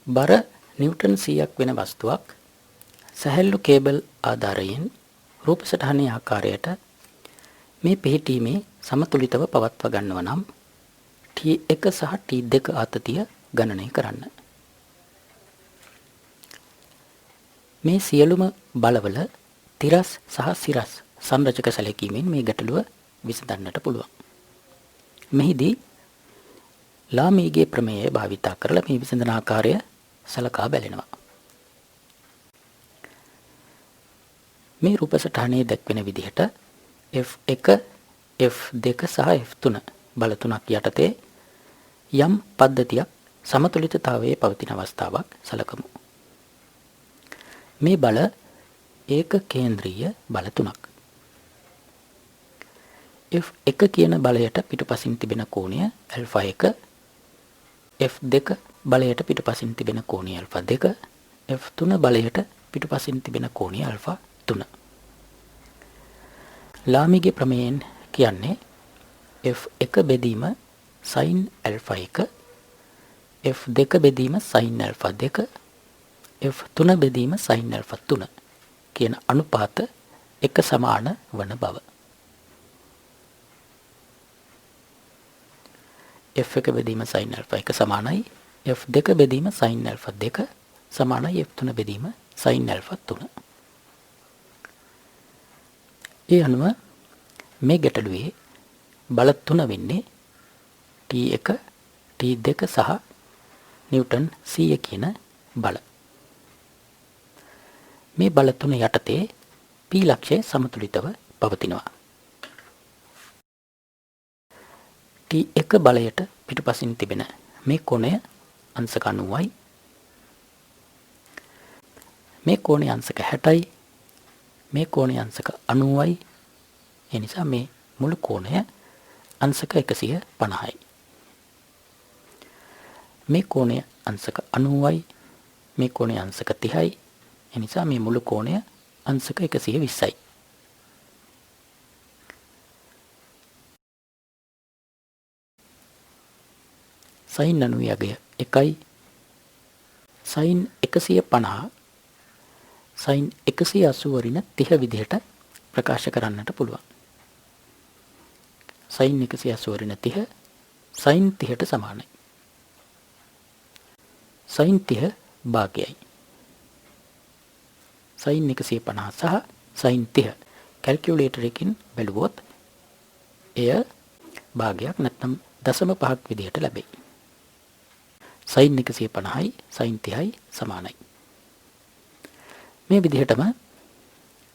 බර නිව්ටන් 100ක් වෙන වස්තුවක් සැහැල්ලු කේබල් ආධාරයෙන් රූප සටහනේ ආකාරයට මේ පිහිටීමේ සමතුලිතව පවත්වා ගන්නව නම් T1 සහ T2 ආතතිය ගණනය කරන්න. මේ සියලුම බලවල තිරස් සහ සිරස් සංරචක සැලකීමෙන් මේ ගැටලුව විසඳන්නට පුළුවන්. මෙහිදී ලාමීගේ ප්‍රමේයය භාවිතා කරලා මේ විසඳන ආකාරය සලකා බැලෙනවා. මේ රූප සටහනේ දැක්වෙන විදිහට F1, F2 සහ F3 බල තුනක් යටතේ යම් පද්ධතියක් සමතුලිතතාවයේ පවතින අවස්ථාවක් සලකමු. මේ බල ඒක කේන්ද්‍රීය බල තුනක්. F1 කියන බලයට පිටුපසින් තිබෙන කෝණය α1, F2 බලයට පිටුපසින් තිබෙන කෝණය α2, F3 බලයට පිටුපසින් තිබෙන කෝණය α3. ලාමීගේ ප්‍රමේයයෙන් කියන්නේ F1 බෙදීම sin α1, F2 බෙදීම sin α2, F3 බෙදීම sin α3 කියන අනුපාත එක සමාන වන බව. F1 බෙදීම sin α1 සමානයි F2 බෙදීම sin α2 සමානයි F3 බෙදීම sin α3. ඒ අනුව මේ ගැටලුවේ බල තුන වෙන්නේ T1, T2 සහ නිව්ටන් 100 කියන බල. මේ බල තුන යටතේ P ලක්ෂය සමතුලිතව පවතිනවා. T1 බලයට පිටුපසින් තිබෙන මේ කෝණය අංශක 90යි. මේ කෝණය අංශක 60යි. මේ කෝණය අංශක 90යි. ඒ නිසා මේ මුළු කෝණය අංශක 150යි. මේ කෝණය අංශක 90යි. මේ කෝණය අංශක 30යි. ඒ නිසා මේ මුළු කෝණය අංශක 120යි. sin 90 අගය 1යි. sin 150 sin 180 ඍණ 30 විදිහට ප්‍රකාශ කරන්නට පුළුවන්. sin 180 ඍණ 30 sin 30ට සමානයි. sin 30 භාගයයි. sin 150 සහ sin 30 කැල්කියුලේටරයකින් බැලුවොත් එය භාගයක් නැත්නම් දශම පහක් විදිහට ලැබෙයි. sin 150යි sin 30යි සමානයි. මේ විදිහටම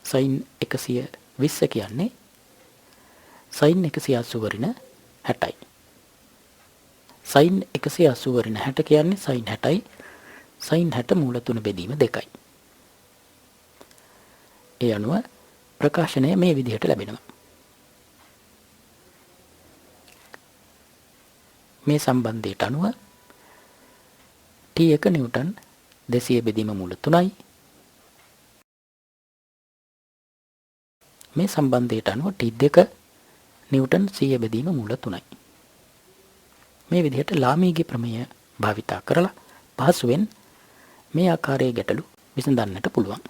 sin 120 කියන්නේ sin 180 ඍණ 60යි. sin 180 ඍණ 60 කියන්නේ sin 60යි. sin 60 මූල 3 බෙදීම 2යි. ඒ අනුව ප්‍රකාශනය මේ විදිහට ලැබෙනවා. මේ සම්බන්ධයට අනුව T1 නිව්ටන් 200 බෙදීම මූල 3යි. මේ සම්බන්ධයට අනුව T2 නිව්ටන් 100 බෙදීම මූල 3යි. මේ විදිහට ලාමීගේ ප්‍රමේය භාවිතා කරලා පහසුවෙන් මේ ආකාරයේ ගැටලු විසඳන්නට පුළුවන්.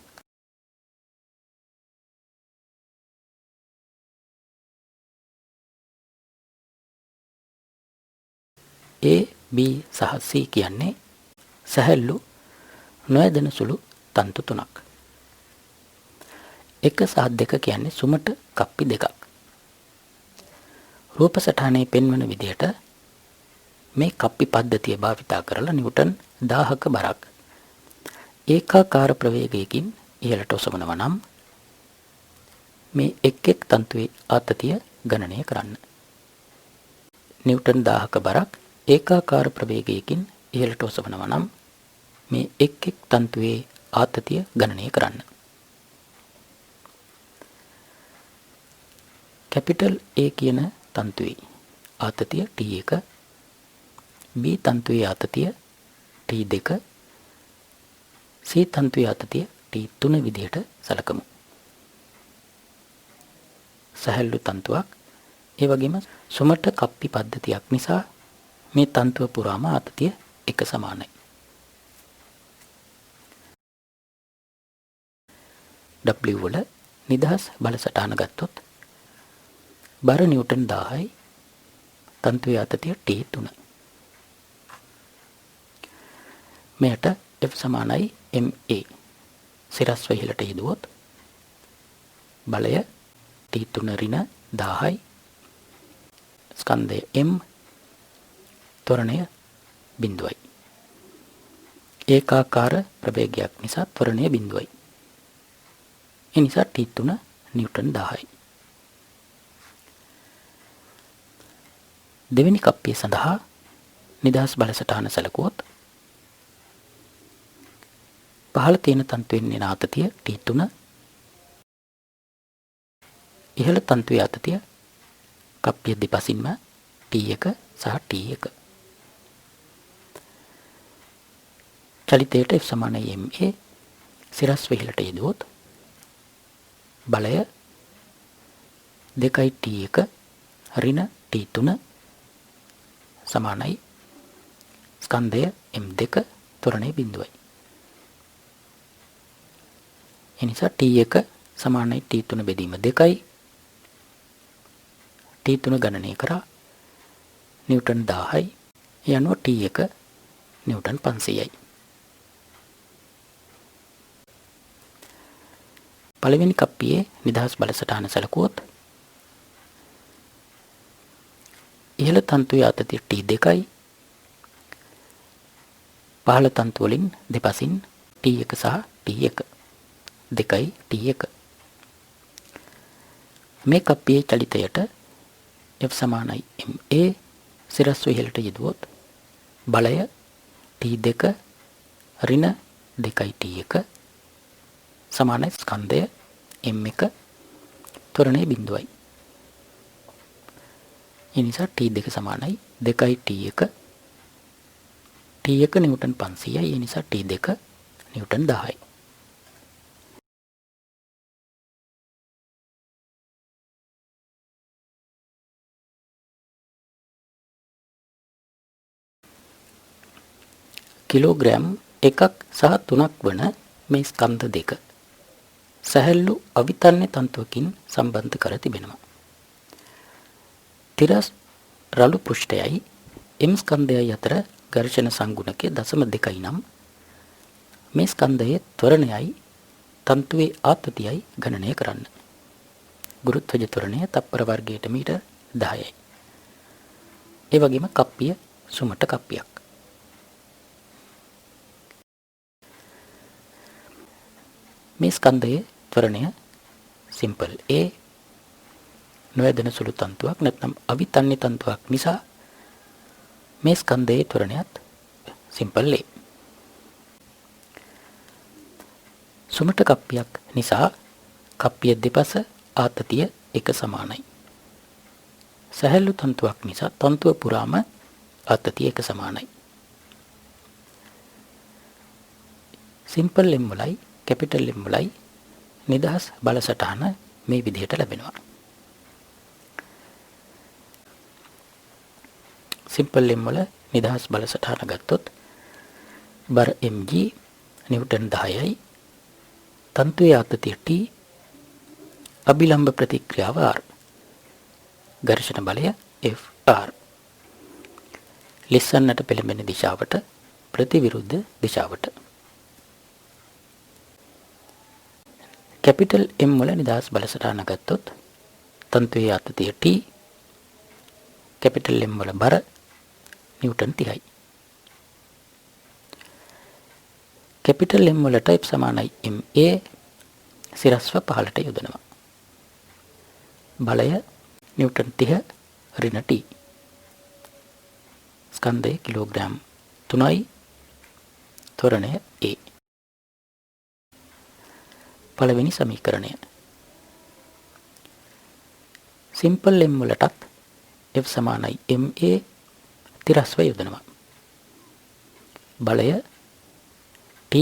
A, B සහ C කියන්නේ සැහැල්ලු නොයදෙන සුළු තන්තු තුනක්. 1 සහ 2 කියන්නේ සුමට කප්පි දෙකක්. රූප සටහනේ පෙන්වන විදිහට මේ කප්පි පද්ධතිය භාවිතා කරලා නිව්ටන් 1000ක බරක් ඒකාකාර ප්‍රවේගයකින් ඉහළට ඔසවනවා නම් මේ එක් එක් තන්තුවේ ආතතිය ගණනය කරන්න. නිව්ටන් 1000ක බරක් ඒකාකාර ප්‍රවේගයකින් ඉහළට ඔසවනවා නම් මේ එක් එක් තන්තුවේ ආතතිය ගණනය කරන්න. කැපිටල් A කියන තන්තුවේ ආතතිය T1, B තන්තුවේ ආතතිය T2, C තන්තුවේ ආතතිය T3 විදිහට සලකමු. සැහැල්ලු තන්තුවක් ඒ වගේම සුමට කප්පි පද්ධතියක් නිසා මේ තන්තුව පුරාම ආතතිය එක සමානයි. W වල නිදහස් බල සටහන ගත්තොත් බර නිව්ටන් 1000යි තන්තුවේ ආතතිය T3. මෙයට F සමානයි MA. සිරස්ව ඉහළට යෙදුවොත් බලය T3 ඍණ 1000යි. ස්කන්ධය M, ත්වරණය බිඳුවයි. ඒකාකාර ප්‍රවේගයක් නිසා ත්වරණය බිඳුවයි. ඒ නිසා T3 නිව්ටන් 1000යි. දෙවෙනි කප්පිය සඳහා නිදහස් බල සටහන සැලකුවොත් පහළ තියෙන තන්තුවෙන් එන ආතතිය T3, ඉහළ තන්තුවේ ආතතිය කප්පිය දෙපසින්ම T1 සහ T1. චලිතයට F සමානයි MA. සිරස්ව ඉහළට යෙදුවොත් බලය 2T1 ඍණ T3 සමානයි ස්කන්ධය M2 ත්වරණය බිඳුවයි. එනිසා T1 සමානයි T3 බෙදීම 2යි. T3 ගණනය කරා නිව්ටන් 1000යි. ඒ අනුව T1 නිව්ටන් 500යි. පළවෙනි කප්පියේ නිදහස් බල සටහන සැලකුවොත් ඉහළ තන්තුවේ ආතතිය T2යි. පහළ තන්තු වලින් දෙපසින් T1 සහ T1 2යි T1. මේ කප්පියේ චලිතයට F සමානයි MA. සිරස්ව ඉහළට යෙදුවොත් බලය T2 ඍණ 2යි T1 සමානයි ස්කන්ධය M1 ත්වරණය බිඳුවයි. ඒ නිසා T2 සමානයි 2යි T1. T1 Newton 500යි. ඒ නිසා T2 නිව්ටන් 10යි. කිලෝග්‍රෑම් 1ක් සහ 3ක් වන මේ ස්කන්ධ දෙක සැහැල්ලු අවිතන්‍ය තන්තුවකින් සම්බන්ධ කර තිබෙනවා. තිරස් රළු පෘෂ්ඨයයි M ස්කන්ධයයි අතර ඝර්ෂණ සංගුණකය 0.2යි නම් මේ ස්කන්ධයේ ත්වරණයයි තන්තුවේ ආතතියයි ගණනය කරන්න. ගුරුත්වජ ත්වරණය තප්පර වර්ගයට මීටර් 10යි. ඒ වගේම කප්පිය සුමට කප්පියක්. මේ ස්කන්ධයේ ත්වරණය සිම්පල් A. නොයදෙන සුළු තන්තුවක් නැත්නම් අවිතන්‍ය තන්තුවක් නිසා මේ ස්කන්ධයේ ත්වරණයත් සිම්පල් A. සුමට කප්පියක් නිසා කප්පිය දෙපස ආතතිය එක සමානයි. සැහැල්ලු තන්තුවක් නිසා තන්තුව පුරාම ආතතිය එක සමානයි. සිම්පල් M වලයි කැපිටල් M වලයි නිදහස් බල සටහන මේ විදිහට ලැබෙනවා. සිම්පල් M වල නිදහස් බල සටහන ගත්තොත් බර mg නිව්ටන් 10යි. තන්තුවේ ආතතිය T, අභිලම්බ ප්‍රතික්‍රියාව R, ඝර්ෂණ බලය Fr. ලිස්සන්නට පෙළඹෙන දිශාවට ප්‍රතිවිරුද්ධ දිශාවට. කැපිටල් M වල නිදහස් බල සටහන ගත්තොත් තන්තුවේ ආතතිය T, කැපිටල් M වල බර නිව්ටන් 30යි. කැපිටල් M වලට F සමානයි MA. සිරස්ව පහළට යොදනවා. බලය නිව්ටන් 30 ඍණ T. ස්කන්ධය කිලෝග්‍රෑම් 3යි. ත්වරණය A. පළවෙනි සමීකරණය. සිම්පල් M වලටත් F සමානයි MA. තිරස්ව යොදනවා. බලය T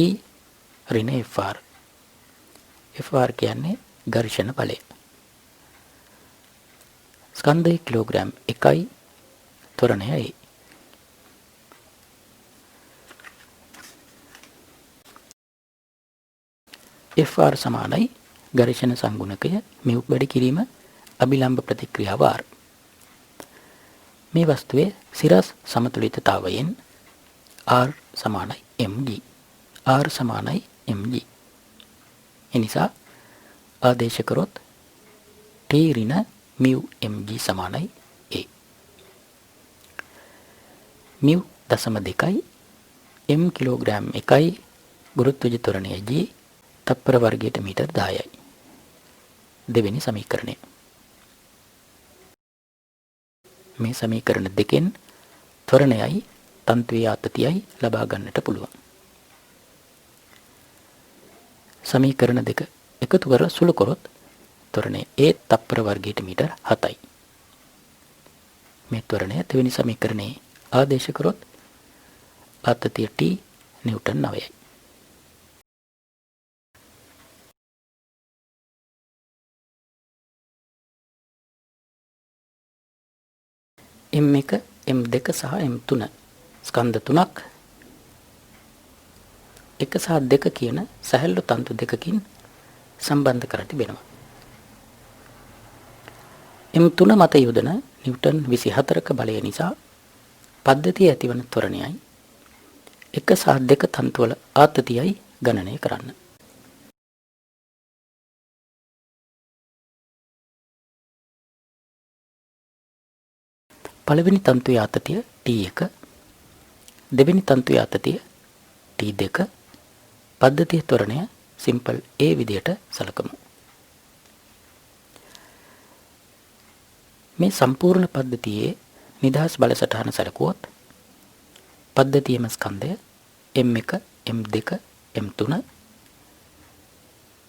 ඍණ Fr. Fr කියන්නේ ඝර්ෂණ බලය. ස්කන්ධය කිලෝග්‍රෑම් 1යි. ත්වරණය A. Fr සමානයි ඝර්ෂණ සංගුණකය මෙව් වැඩි කිරීම අභිලම්භ ප්‍රතික්‍රියාව R. මේ වස්තුවේ සිරස් සමතුලිතතාවයෙන් R සමානයි mg. R සමානයි mg. එනිසා ආදේශ කරොත් T ඍණ mu mg සමානයි A. mu 0.2 m කිලෝග්‍රෑම් 1යි ගුරුත්වජ ත්වරණය g තප්පර වර්ගයට මීටර් 10යි. දෙවෙනි සමීකරණය. මේ සමීකරණ දෙකෙන් ත්වරණයයි තන්තුවේ ආතතියයි ලබා ගන්නට පුළුවන්. සමීකරණ දෙක එකතු කර සුළු කරොත් ත්වරණය A තප්පර වර්ගයට මීටර් 7යි. මේ ත්වරණය දෙවෙනි සමීකරණයේ ආදේශ කරොත් ආතතිය T නිව්ටන් 9යි. M1, M2 සහ M3 ස්කන්ධ තුනක් 1 සහ 2 කියන සැහැල්ලු තන්තු දෙකකින් සම්බන්ධ කර තිබෙනවා. M3 මත යොදන නිව්ටන් 24ක බලය නිසා පද්ධතියේ ඇතිවන ත්වරණයයි 1 සහ 2 තන්තුවල ආතතියයි ගණනය කරන්න. පළවෙනි තන්තුවේ ආතතිය T1, දෙවෙනි තන්තුවේ ආතතිය T2, පද්ධතියේ ත්වරණය සිම්පල් A විදියට සලකමු. මේ සම්පූර්ණ පද්ධතියේ නිදහස් බලසටහන සැලකුවොත් පද්ධතියේම ස්කන්ධය M1, M2, M3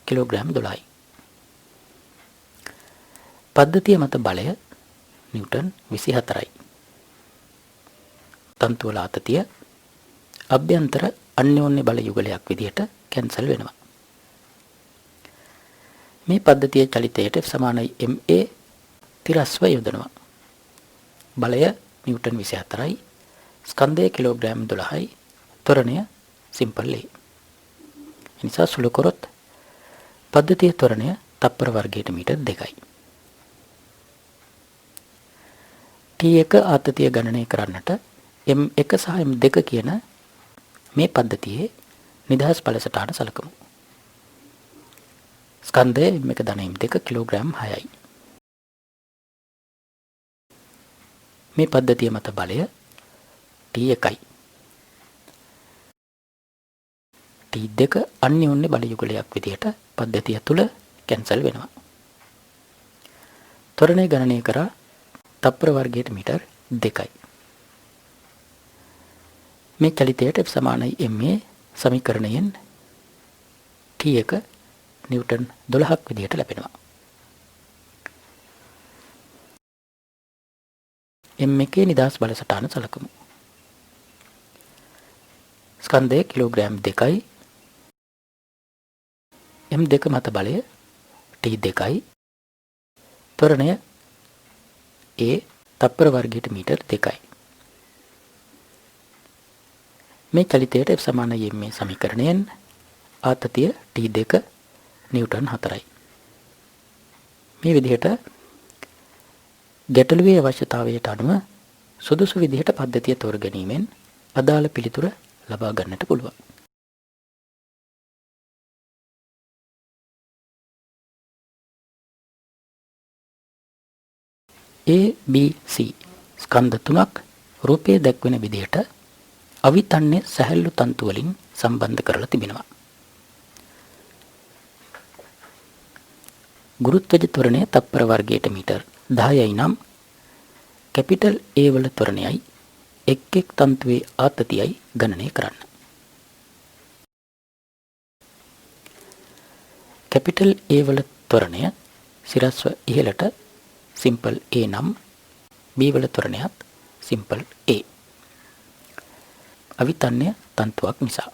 කිලෝග්‍රෑම් 12යි. පද්ධතිය මත බලය නිව්ටන් 24යි. තන්තුවල ආතතිය අභ්‍යන්තර අන්‍යෝන්‍ය බල යුගලයක් විදිහට කැන්සල් වෙනවා. මේ පද්ධතියේ චලිතයට F සමානයි ma තිරස්ව යොදනවා. බලය නිව්ටන් 24යි, ස්කන්ධය කිලෝග්‍රෑම් 12යි, ත්වරණය සිම්පල් A. එනිසා සුළු කරොත් පද්ධතියේ ත්වරණය තප්පර වර්ගයට මීටර් 2යි. T1 ආතතිය ගණනය කරන්නට M1 සහ M2 කියන මේ පද්ධතියේ නිදහස් බලසටහන සලකමු. ස්කන්ධය M1 ධන M2 කිලෝග්‍රෑම් 6යි. මේ පද්ධතිය මත බලය T1යි. T2 අන්‍යෝන්‍ය බල යුගලයක් විදිහට පද්ධතිය තුල කැන්සල් වෙනවා. ත්වරණය ගණනය කරා තප්පර වර්ගයට මීටර් 2යි. මේ චලිතයට F සමානයි ma සමීකරණයෙන් T1 නිව්ටන් 12ක් විදිහට ලැබෙනවා. M1 නිදහස් බලසටහන සලකමු. ස්කන්ධය කිලෝග්‍රෑම් 2යි. M2 මත බලය T2යි. ත්වරණය A තප්පර වර්ගයට මීටර් 2යි. මේ චලිතයට F සමානයි ma සමීකරණයෙන් ආතතිය T2 නිව්ටන් 4යි. මේ විදිහට ගැටලුවේ අවශ්‍යතාවයට අනුව සුදුසු විදිහට පද්ධතිය තෝරගැනීමෙන් අදාළ පිළිතුර ලබා ගන්නට පුළුවන්. A, B, C ස්කන්ධ තුනක් රූපයේ දැක්වෙන විදිහට අවිතන්නේ සැහැල්ලු තන්තු වලින් සම්බන්ධ කරලා තිබෙනවා. ගුරුත්වජ ත්වරණය තප්පර වර්ගයට මීටර් 10යි නම් කැපිටල් A වල ත්වරණයයි එක් එක් තන්තුවේ ආතතියයි ගණනය කරන්න. කැපිටල් A වල ත්වරණය සිරස්ව ඉහළට සිම්පල් A නම් B වල ත්වරණයත් සිම්පල් A. අවිතන්‍ය තන්තුවක් නිසා.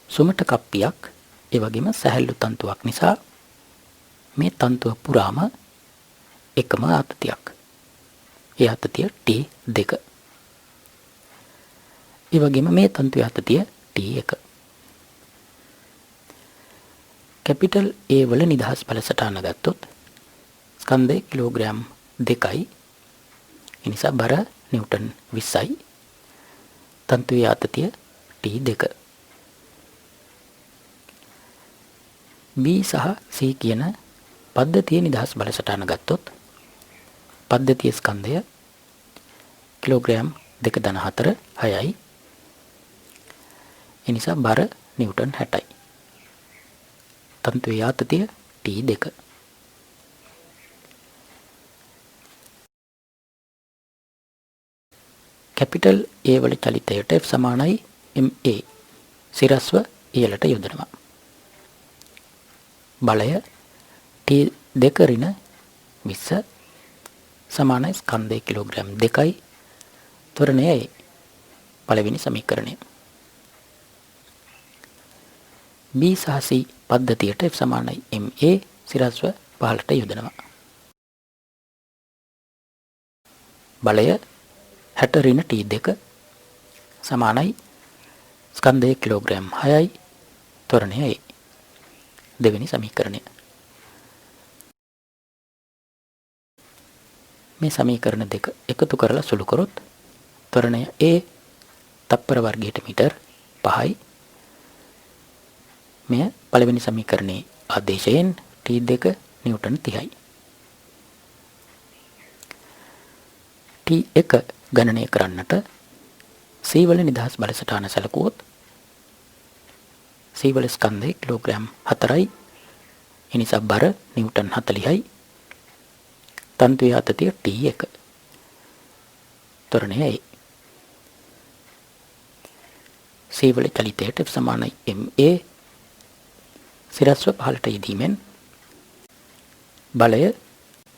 සුමට කප්පියක් ඒ වගේම සැහැල්ලු තන්තුවක් නිසා මේ තන්තුව පුරාම එකම ආතතියක්. ඒ ආතතිය T2. ඒ වගේම මේ තන්තුවේ ආතතිය T1. කැපිටල් A වල නිදහස් බල සටහන ගත්තොත් ස්කන්ධය කිලෝග්‍රෑම් 2යි. ඒ නිසා බර නිව්ටන් 20යි. තන්තුවේ ආතතිය T2. B සහ C කියන පද්ධතියේ නිදහස් බල සටහන ගත්තොත් පද්ධතියේ ස්කන්ධය කිලෝග්‍රෑම් 2.4 6යි. ඒ නිසා බර නිව්ටන් 60යි. තන්තුවේ ආතතිය T2. කැපිටල් A වල චලිතයට F සමානයි MA සිරස්ව ඉහළට යොදනවා. බලය T2 ඍණ 20 සමානයි ස්කන්ධය කිලෝග්‍රෑම් 2යි. ත්වරණය A. පළවෙනි සමීකරණය. B සහ C පද්ධතියට F සමානයි MA සිරස්ව පහළට යොදනවා. බලය 60 ඍණ T2 සමානයි ස්කන්ධය කිලෝග්‍රෑම් 6යි. ත්වරණය A. දෙවෙනි සමීකරණය. මේ සමීකරණ දෙක එකතු කරලා සුළු කරොත් ත්වරණය A තප්පර වර්ගයට මීටර් 5යි. මෙය පළවෙනි සමීකරණයේ ආදේශයෙන් T2 නිව්ටන් 30යි. T1 ගණනය කරන්නට C වල නිදහස් බල සටහන සැලකුවොත් C වල ස්කන්ධය කිලෝග්‍රෑම් 4යි. ඒ නිසා බර නිව්ටන් 40යි. තන්තුවේ ආතතිය T1. ත්වරණය A. C වල චලිතයට F සමානයි MA සිරස්ව පහළට යෙදීමෙන් බලය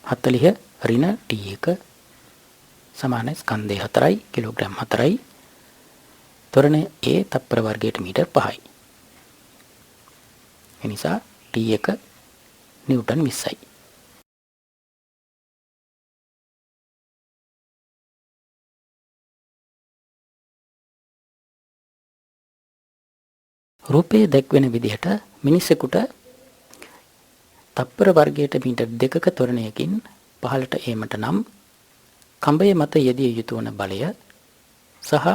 40 ඍණ T1 සමානයි ස්කන්ධය 4යි කිලෝග්‍රෑම් 4යි. ත්වරණය A තප්පර වර්ගයට මීටර් 5යි. එනිසා T1 නිව්ටන් 20යි. රූපයේ දැක්වෙන විදිහට මිනිසෙකුට තප්පර වර්ගයට මීටර් 2ක ත්වරණයකින් පහළට ඒමට නම් කඹය මත යෙදිය යුතු වන බලය සහ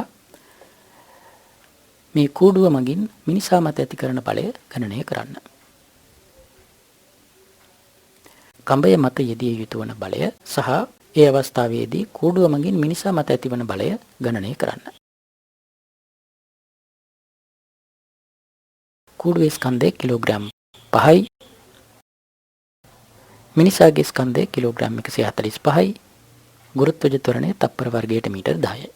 මේ කූඩුව මගින් මිනිසා මත ඇති කරන බලය ගණනය කරන්න. කඹය මත යෙදිය යුතු වන බලය සහ ඒ අවස්ථාවේදී කූඩුව මගින් මිනිසා මත ඇතිවන බලය ගණනය කරන්න. කූඩුවේ ස්කන්ධය කිලෝග්‍රෑම් 5යි. මිනිසාගේ ස්කන්ධය කිලෝග්‍රෑම් 145යි. ගුරුත්වජ ත්වරණය තප්පර වර්ගයට මීටර් 10යි.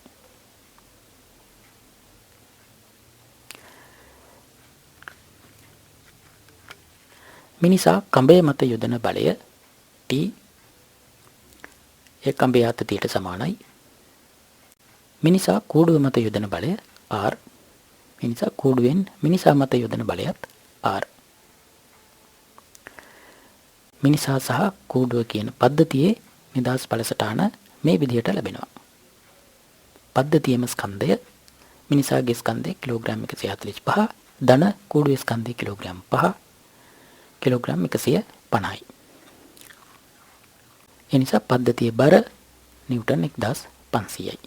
මිනිසා කඹය මත යොදන බලය T ඒ කඹේ ආතතියට සමානයි. මිනිසා කූඩුව මත යොදන බලය R. මිනිසා කූඩුවෙන් මිනිසා මත යොදන බලයත් R. මිනිසා සහ කූඩුව කියන පද්ධතියේ නිදහස් බල සටහන මේ විදිහට ලැබෙනවා. පද්ධතියේම ස්කන්ධය මිනිසාගේ ස්කන්ධය කිලෝග්‍රෑම් 145 ධන කූඩුවේ ස්කන්ධය කිලෝග්‍රෑම් 5 කිලෝග්‍රෑම් 150යි. ඒ නිසා පද්ධතියේ බර නිව්ටන් 1500යි.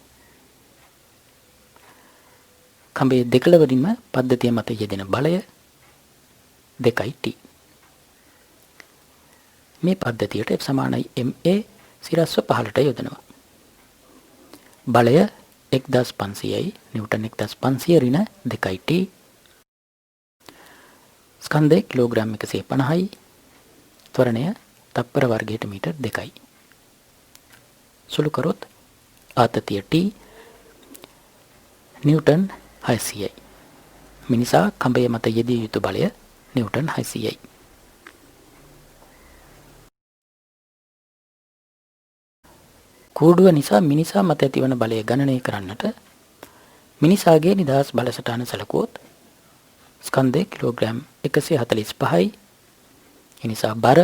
කඹේ දෙකළවරින්ම පද්ධතිය මත යෙදෙන බලය 2T. මේ පද්ධතියට F සමානයි MA සිරස්ව පහළට යොදනවා. බලය 1500යි නිව්ටන් 1500 ඍණ 2T. ස්කන්ධය කිලෝග්‍රෑම් 150යි. ත්වරණය තප්පර වර්ගයට මීටර් 2යි. සුළු කරොත් ආතතිය T නිව්ටන් 600යි. මිනිසා කඹය මත යෙදිය යුතු බලය නිව්ටන් 600යි. කූඩුව නිසා මිනිසා මත ඇතිවන බලය ගණනය කරන්නට මිනිසාගේ නිදහස් බල සටහන සැලකුවොත් ස්කන්ධය කිලෝග්‍රෑම් 145යි. ඒ නිසා බර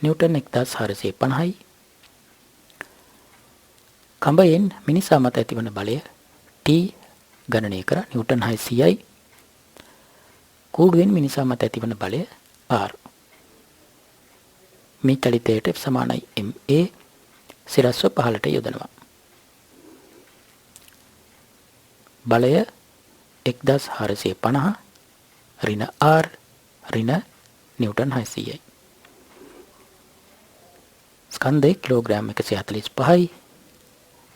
නිව්ටන් 1450යි. කඹයෙන් මිනිසා මත ඇතිවන බලය T ගණනය කර නිව්ටන් 600යි. කූඩුවෙන් මිනිසා මත ඇතිවන බලය R. මේ චලිතයට F සමානයි MA සිරස්ව පහළට යොදනවා. බලය 1450 ඍණ R ඍණ නිව්ටන් 600යි. ස්කන්ධය කිලෝග්‍රෑම් 145යි.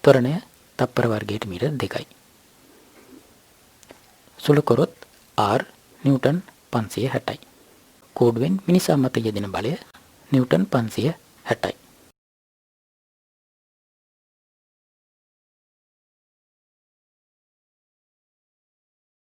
ත්වරණය තප්පර වර්ගයට මීටර් 2යි. සුළු කරොත් R නිව්ටන් 560යි. කෝඩුවෙන් මිනිසා මත යෙදෙන බලය නිව්ටන් 560යි.